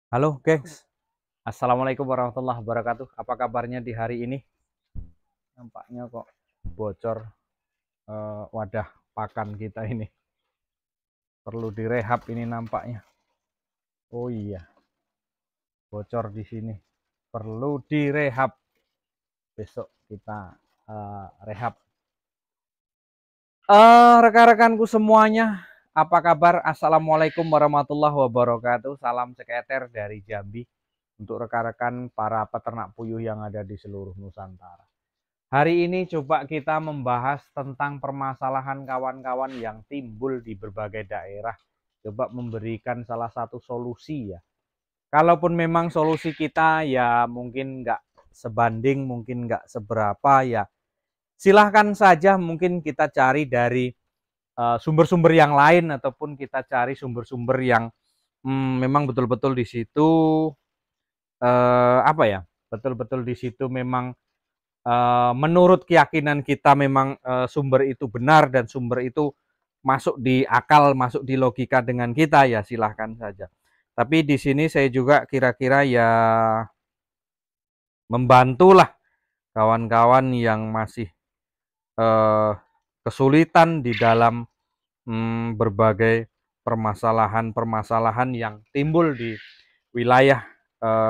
Halo gengs, Assalamualaikum warahmatullahi wabarakatuh. Apa kabarnya di hari ini? Nampaknya kok bocor wadah pakan kita ini. Perlu direhab ini nampaknya. Oh iya, bocor di sini. Perlu direhab. Besok kita rehab. Rekan-rekanku semuanya, apa kabar? Assalamualaikum warahmatullahi wabarakatuh. Salam seketer dari Jambi untuk rekan-rekan para peternak puyuh yang ada di seluruh Nusantara. Hari ini coba kita membahas tentang permasalahan kawan-kawan yang timbul di berbagai daerah. Coba memberikan salah satu solusi ya. Kalaupun memang solusi kita ya mungkin nggak sebanding, mungkin nggak seberapa ya. Silahkan saja mungkin kita cari dari sumber-sumber yang lain ataupun kita cari sumber-sumber yang memang betul-betul di situ apa ya? Betul-betul di situ memang menurut keyakinan kita memang sumber itu benar dan sumber itu masuk di akal, masuk di logika dengan kita ya silahkan saja. Tapi di sini saya juga kira-kira ya membantulah kawan-kawan yang masih kesulitan di dalam berbagai permasalahan-permasalahan yang timbul di wilayah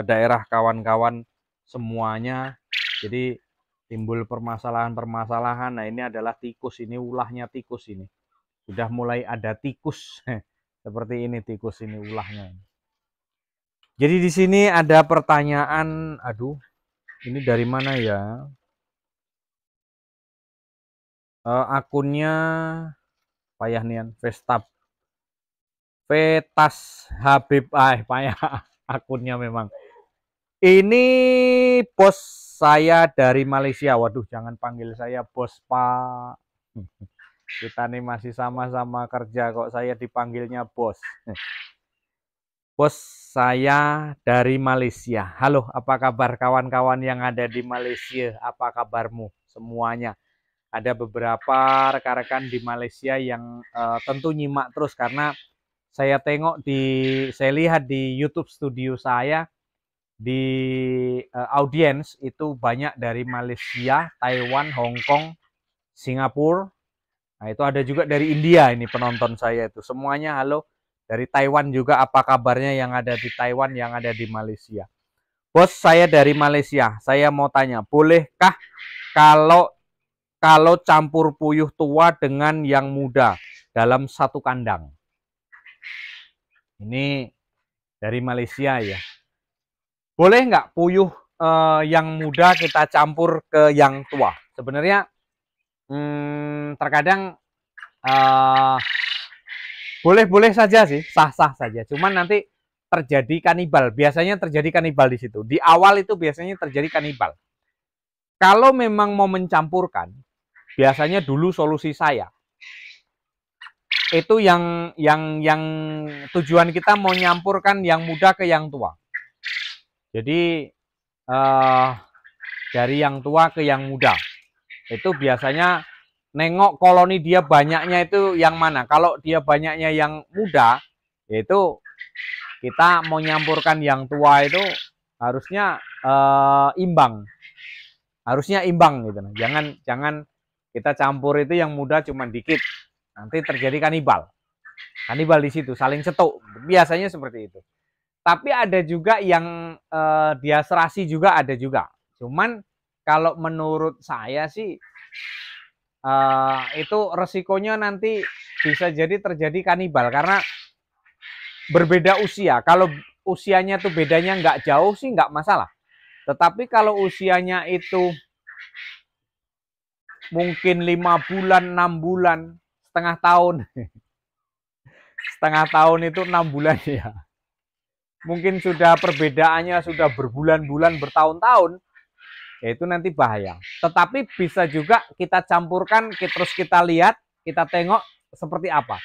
daerah kawan-kawan semuanya. Jadi timbul permasalahan-permasalahan. Nah, ini adalah tikus, ini ulahnya tikus ini. Sudah mulai ada tikus. Seperti ini tikus ini ulahnya. Jadi di sini ada pertanyaan, aduh, ini dari mana ya? Akunnya payah nian, Vetas Habib, payah akunnya memang. Ini bos saya dari Malaysia. Waduh, jangan panggil saya bos, Pak. Kita nih masih sama-sama kerja kok saya dipanggilnya bos. Bos saya dari Malaysia. Halo, apa kabar kawan-kawan yang ada di Malaysia? Apa kabarmu semuanya? Ada beberapa rekan-rekan di Malaysia yang tentu nyimak terus karena saya tengok saya lihat di YouTube studio saya di audiens itu banyak dari Malaysia, Taiwan, Hong Kong, Singapura. Nah, itu ada juga dari India ini penonton saya itu. Semuanya halo. Dari Taiwan juga apa kabarnya yang ada di Taiwan, yang ada di Malaysia. Bos, saya dari Malaysia. Saya mau tanya, bolehkah kalau kalau campur puyuh tua dengan yang muda dalam satu kandang? Ini dari Malaysia ya. Boleh nggak puyuh yang muda kita campur ke yang tua? Sebenarnya terkadang boleh-boleh saja sih, sah-sah saja. Cuman nanti terjadi kanibal. Biasanya terjadi kanibal di situ. Di awal itu biasanya terjadi kanibal. Kalau memang mau mencampurkan, biasanya dulu solusi saya itu yang tujuan kita mau nyampurkan yang muda ke yang tua. Jadi dari yang tua ke yang muda. Itu biasanya nengok koloni dia banyaknya itu yang mana. Kalau dia banyaknya yang muda, yaitu kita mau nyampurkan yang tua itu harusnya imbang. Harusnya imbang gitu. Jangan kita campur itu yang muda cuma dikit. Nanti terjadi kanibal. Kanibal di situ saling cetuk. Biasanya seperti itu. Tapi ada juga yang dia serasi juga ada juga. Cuman kalau menurut saya sih itu resikonya nanti bisa jadi terjadi kanibal karena berbeda usia. Kalau usianya tuh bedanya nggak jauh sih nggak masalah. Tetapi kalau usianya itu mungkin 5 bulan, 6 bulan, setengah tahun. Setengah tahun itu 6 bulan ya. Mungkin sudah perbedaannya sudah berbulan-bulan, bertahun-tahun, ya itu nanti bahaya. Tetapi bisa juga kita campurkan, terus kita lihat, kita tengok seperti apa.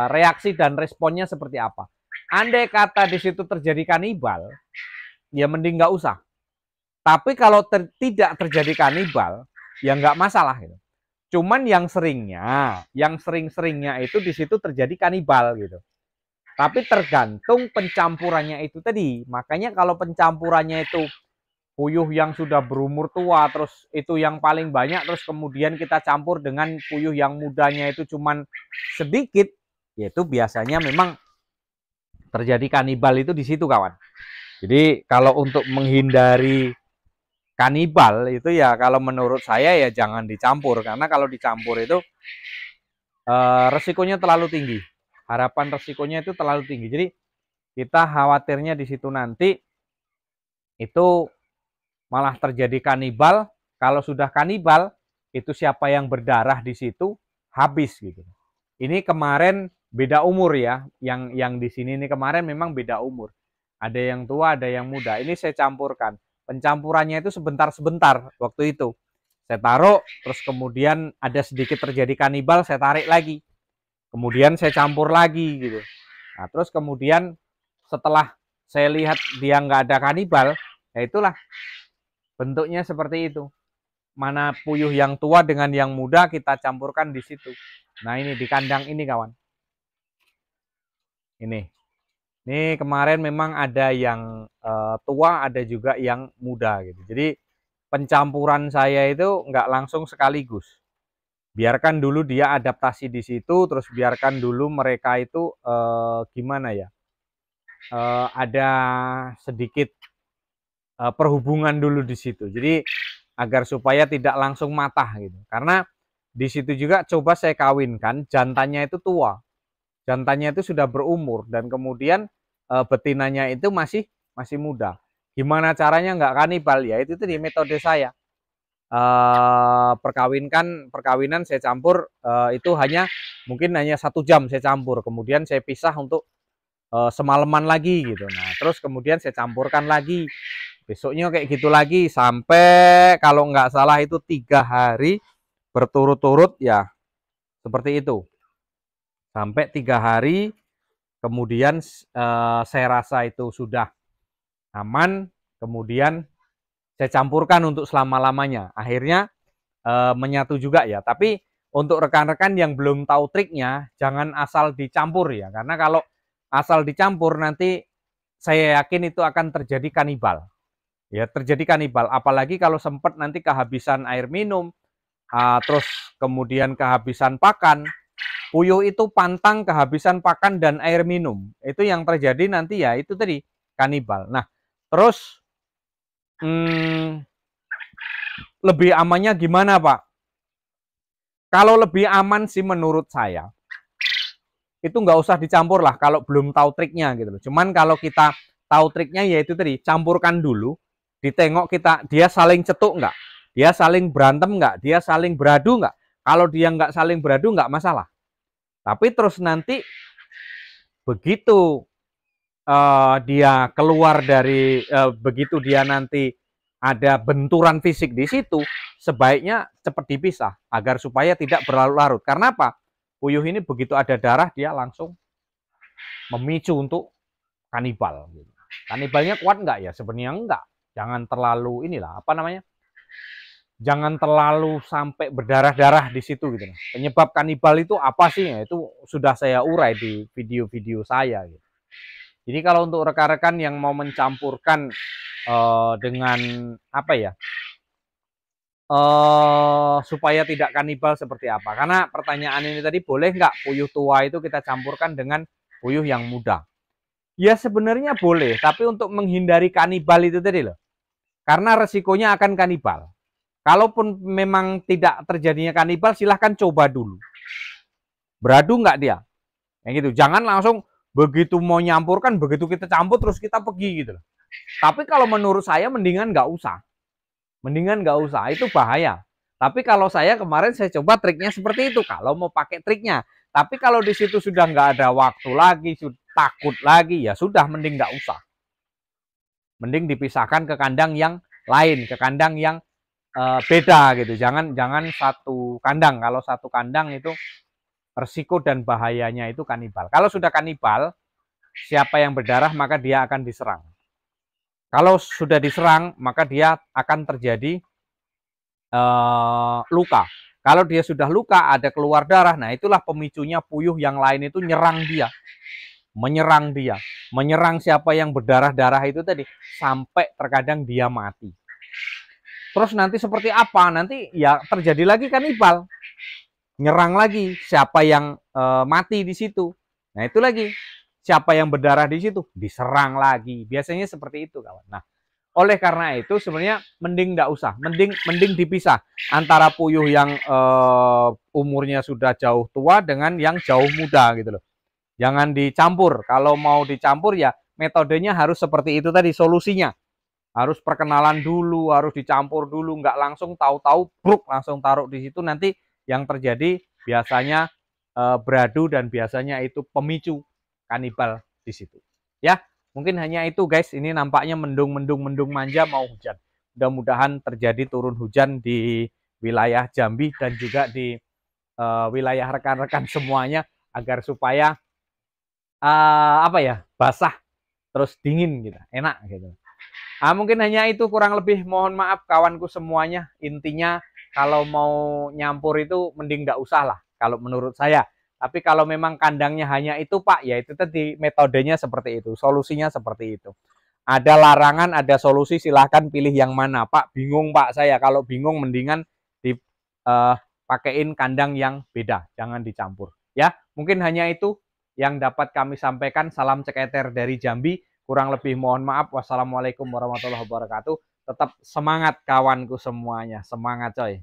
Reaksi dan responnya seperti apa. Andai kata di situ terjadi kanibal, ya mending nggak usah. Tapi kalau tidak terjadi kanibal, ya nggak masalah. Gitu. Cuman yang sering-seringnya itu di situ terjadi kanibal gitu. Tapi tergantung pencampurannya itu tadi. Makanya kalau pencampurannya itu puyuh yang sudah berumur tua, terus itu yang paling banyak, terus kemudian kita campur dengan puyuh yang mudanya itu cuman sedikit, yaitu biasanya memang terjadi kanibal itu di situ, kawan. Jadi kalau untuk menghindari kanibal itu ya kalau menurut saya ya jangan dicampur, karena kalau dicampur itu resikonya terlalu tinggi. Harapan resikonya itu terlalu tinggi. Jadi kita khawatirnya di situ nanti itu malah terjadi kanibal. Kalau sudah kanibal, itu siapa yang berdarah di situ habis gitu. Ini kemarin beda umur ya, yang di sini ini kemarin memang beda umur. Ada yang tua, ada yang muda. Ini saya campurkan. Pencampurannya itu sebentar-sebentar waktu itu. Saya taruh, terus kemudian ada sedikit terjadi kanibal, saya tarik lagi. Kemudian saya campur lagi gitu. Nah, terus kemudian setelah saya lihat dia nggak ada kanibal, ya itulah bentuknya seperti itu. Mana puyuh yang tua dengan yang muda kita campurkan di situ. Nah ini di kandang ini kawan. Ini kemarin memang ada yang tua, ada juga yang muda gitu. Jadi pencampuran saya itu nggak langsung sekaligus. Biarkan dulu dia adaptasi di situ, terus biarkan dulu mereka itu gimana ya? Ada sedikit perhubungan dulu di situ. Jadi agar supaya tidak langsung matah gitu. Karena di situ juga coba saya kawinkan, jantannya itu tua. Jantannya itu sudah berumur dan kemudian betinanya itu masih muda. Gimana caranya nggak kanibal? Ya itu tadi metode saya. Perkawinan saya campur itu mungkin hanya 1 jam saya campur. Kemudian saya pisah untuk semalaman lagi gitu. Nah, terus kemudian saya campurkan lagi. Besoknya kayak gitu lagi sampai kalau nggak salah itu 3 hari berturut-turut ya seperti itu. Sampai 3 hari kemudian saya rasa itu sudah aman, kemudian saya campurkan untuk selama-lamanya. Akhirnya menyatu juga ya. Tapi untuk rekan-rekan yang belum tahu triknya, jangan asal dicampur ya. Karena kalau asal dicampur nanti saya yakin itu akan terjadi kanibal. Ya, terjadi kanibal. Apalagi kalau sempat nanti kehabisan air minum, terus kemudian kehabisan pakan. Puyuh itu pantang kehabisan pakan dan air minum. Itu yang terjadi nanti ya itu tadi kanibal. Nah, terus lebih amannya gimana, Pak? Kalau lebih aman sih menurut saya, itu nggak usah dicampur lah kalau belum tahu triknya gitu loh. Cuman kalau kita tahu triknya ya itu tadi, campurkan dulu, ditengok kita dia saling cetuk nggak, dia saling berantem nggak, dia saling beradu nggak. Kalau dia nggak saling beradu nggak masalah. Tapi terus nanti begitu dia keluar dari begitu dia nanti ada benturan fisik di situ, sebaiknya cepat dipisah agar supaya tidak berlarut-larut. Karena apa? Puyuh ini begitu ada darah dia langsung memicu untuk kanibal. Kanibalnya kuat nggak ya? Sebenarnya enggak. Jangan terlalu inilah apa namanya? Jangan terlalu sampai berdarah-darah di situ gitu. Penyebab kanibal itu apa sih? Ya, itu sudah saya urai di video-video saya gitu. Jadi kalau untuk rekan-rekan yang mau mencampurkan dengan apa ya? Supaya tidak kanibal seperti apa? Karena pertanyaan ini tadi, boleh nggak puyuh tua itu kita campurkan dengan puyuh yang muda? Ya sebenarnya boleh, tapi untuk menghindari kanibal itu tadi loh. Karena resikonya akan kanibal. Kalaupun memang tidak terjadinya kanibal, silahkan coba dulu. Beradu nggak dia? Yang gitu. Jangan langsung begitu mau nyampurkan, begitu kita campur terus kita pergi gitu loh. Tapi kalau menurut saya mendingan nggak usah. Mendingan nggak usah, itu bahaya. Tapi kalau saya kemarin saya coba triknya seperti itu, kalau mau pakai triknya. Tapi kalau di situ sudah nggak ada waktu lagi, takut lagi, ya sudah mending nggak usah. Mending dipisahkan ke kandang yang lain, ke kandang yang beda gitu. Jangan satu kandang. Kalau satu kandang itu resiko dan bahayanya itu kanibal. Kalau sudah kanibal, siapa yang berdarah maka dia akan diserang. Kalau sudah diserang maka dia akan terjadi luka. Kalau dia sudah luka, ada keluar darah, nah itulah pemicunya puyuh yang lain itu nyerang dia. menyerang dia, menyerang siapa yang berdarah-darah itu tadi, sampai terkadang dia mati. Terus nanti seperti apa? Nanti ya terjadi lagi kanibal, nyerang lagi siapa yang mati di situ. Nah itu lagi, siapa yang berdarah di situ, diserang lagi. Biasanya seperti itu, kawan. Nah, oleh karena itu sebenarnya mending nggak usah, mending dipisah antara puyuh yang umurnya sudah jauh tua dengan yang jauh muda gitu loh. Jangan dicampur. Kalau mau dicampur ya metodenya harus seperti itu tadi, solusinya. Harus perkenalan dulu, harus dicampur dulu, nggak langsung tahu-tahu bruk langsung taruh di situ, nanti yang terjadi biasanya beradu dan biasanya itu pemicu kanibal di situ. Ya, mungkin hanya itu guys. Ini nampaknya mendung manja mau hujan. Mudah-mudahan terjadi turun hujan di wilayah Jambi dan juga di wilayah rekan-rekan semuanya agar supaya apa ya, basah terus dingin gitu, enak gitu. Mungkin hanya itu, kurang lebih mohon maaf kawanku semuanya. Intinya kalau mau nyampur itu mending nggak usah lah kalau menurut saya. Tapi kalau memang kandangnya hanya itu Pak, ya itu tadi metodenya seperti itu, solusinya seperti itu. Ada larangan, ada solusi, silahkan pilih yang mana Pak. Bingung Pak saya, kalau bingung mendingan dipakein kandang yang beda, jangan dicampur. Ya, mungkin hanya itu yang dapat kami sampaikan. Salam ceketer dari Jambi. Kurang lebih mohon maaf. Wassalamualaikum warahmatullahi wabarakatuh. Tetap semangat kawanku semuanya. Semangat coy.